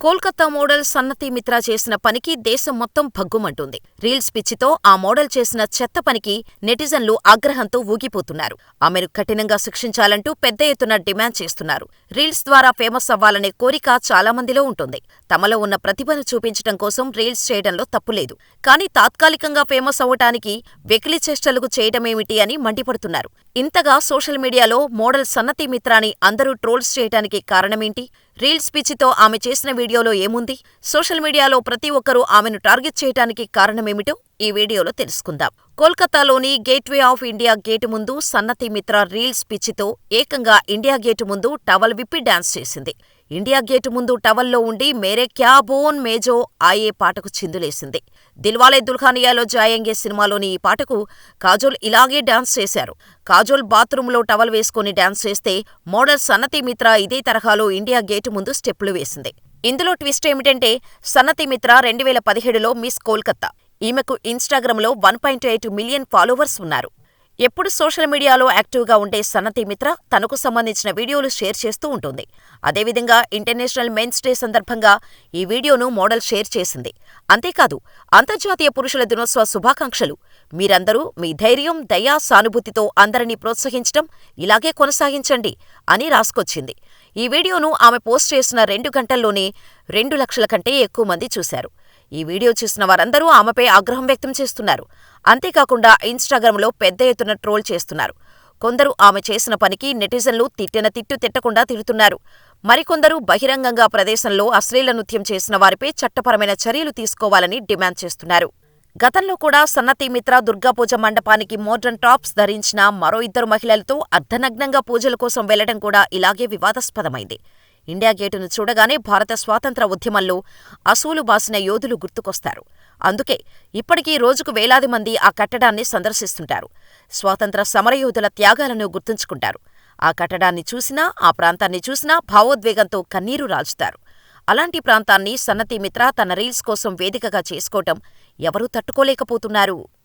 Kolkata model సన్నతి Mitra చేసిన పనికి దేశం మొత్తం భగ్గుమంటోంది. రీల్స్ పిచ్చితో ఆ మోడల్ చేసిన చెత్త పనికి నెటిజన్లు ఆగ్రహంతో ఊగిపోతున్నారు. ఆమెను కఠినంగా శిక్షించాలంటూ పెద్ద ఎత్తున డిమాండ్ చేస్తున్నారు. రీల్స్ ద్వారా ఫేమస్ అవ్వాలనే కోరిక చాలా మందిలో ఉంటుంది. తమలో ఉన్న ప్రతిభను చూపించటం కోసం రీల్స్ చేయడంలో తప్పులేదు. కానీ తాత్కాలికంగా ఫేమస్ అవ్వటానికి వెకిలి చేష్టలకు చేయటమేమిటి అని మండిపడుతున్నారు. ఇంతగా సోషల్ మీడియాలో మోడల్ సన్నతి మిత్రాని అందరూ ట్రోల్స్ చేయటానికి కారణమేంటి? రీల్స్ పిచ్చితో ఆమె చేసిన వీడియోలో ఏముంది? సోషల్ మీడియాలో ప్రతి ఒక్కరూ ఆమెను టార్గెట్ చేయటానికి కారణమేమిటో ఈ వీడియోలో తెలుసుకుందాం. కోల్కతాలోని గేట్వే ఆఫ్ ఇండియా గేటు ముందు సన్నతి మిత్రా రీల్స్ పిచ్చితో ఏకంగా ఇండియా గేటు ముందు టవల్ విప్పి డాన్స్ చేసింది. ఇండియా గేటు ముందు టవల్లో ఉండి మేరే క్యా బోన్ మేజో ఆయే పాటకు చిందులేసింది. దిల్వాలే దుల్హనియాలో జాయేంగే సినిమాలోని ఈ పాటకు కాజోల్ ఇలాగే డాన్స్ చేశారు. కాజోల్ బాత్రూంలో టవల్ వేసుకుని డాన్స్ చేస్తే మోడల్ సన్నతి మిత్రా ఇదే తరహాలో ఇండియా గేటు ముందు స్టెప్పులు వేసింది. ఇందులో ట్విస్ట్ ఏమిటంటే సన్నతి మిత్రా 2017లో మిస్ కోల్కతా. ఈమెకు ఇన్స్టాగ్రామ్లో 1.8 మిలియన్ ఫాలోవర్స్ ఉన్నారు. ఎప్పుడు సోషల్ మీడియాలో యాక్టివ్గా ఉండే సన్నతి మిత్రా తనకు సంబంధించిన వీడియోలు షేర్ చేస్తూ ఉంటుంది. అదేవిధంగా ఇంటర్నేషనల్ మెన్స్ డే సందర్భంగా ఈ వీడియోను మోడల్ షేర్ చేసింది. అంతేకాదు అంతర్జాతీయ పురుషుల దినోత్సవ శుభాకాంక్షలు. మీరందరూ మీ ధైర్యం, దయ, సానుభూతితో అందరినీ ప్రోత్సహించడం ఇలాగే కొనసాగించండి అని రాసుకొచ్చింది. ఈ వీడియోను ఆమె పోస్ట్ చేసిన 2 గంటల్లోనే 2 లక్షల కంటే ఎక్కువ మంది చూశారు. ఈ వీడియో చూసిన వారందరూ ఆమెపై ఆగ్రహం వ్యక్తం చేస్తున్నారు. అంతేకాకుండా ఇన్స్టాగ్రామ్లో పెద్ద ఎత్తున ట్రోల్ చేస్తున్నారు. కొందరు ఆమె చేసిన పనికి నెటిజన్లు తిట్టిన తిట్టు తిట్టకుండా తిడుతున్నారు. మరికొందరు బహిరంగంగా ప్రదేశంలో అశ్లీల నృత్యం చేసిన వారిపై చట్టపరమైన చర్యలు తీసుకోవాలని డిమాండ్ చేస్తున్నారు. గతంలో కూడా సన్నతి మిత్రా దుర్గాపూజ మండపానికి మోడ్రన్ టాప్స్ ధరించిన మరో 2 మహిళలతో అర్ధనగ్నంగా పూజల కోసం వెళ్లడం కూడా ఇలాగే వివాదాస్పదమైంది. ఇండియా గేటును చూడగానే భారత స్వాతంత్ర ఉద్యమంలో అసూలు బాసిన యోధులు గుర్తుకొస్తారు. అందుకే ఇప్పటికీ రోజుకు వేలాది మంది ఆ కట్టడాన్ని సందర్శిస్తుంటారు. స్వాతంత్ర సమరయోధుల త్యాగాలను గుర్తుంచుకుంటారు. ఆ కట్టడాన్ని చూసినా, ఆ ప్రాంతాన్ని చూసినా భావోద్వేగంతో కన్నీరు రాల్చుతారు. అలాంటి ప్రాంతాన్ని సన్నతి మిత్రా తన రీల్స్ కోసం వేదికగా చేసుకోవటం ఎవరూ తట్టుకోలేకపోతున్నారు.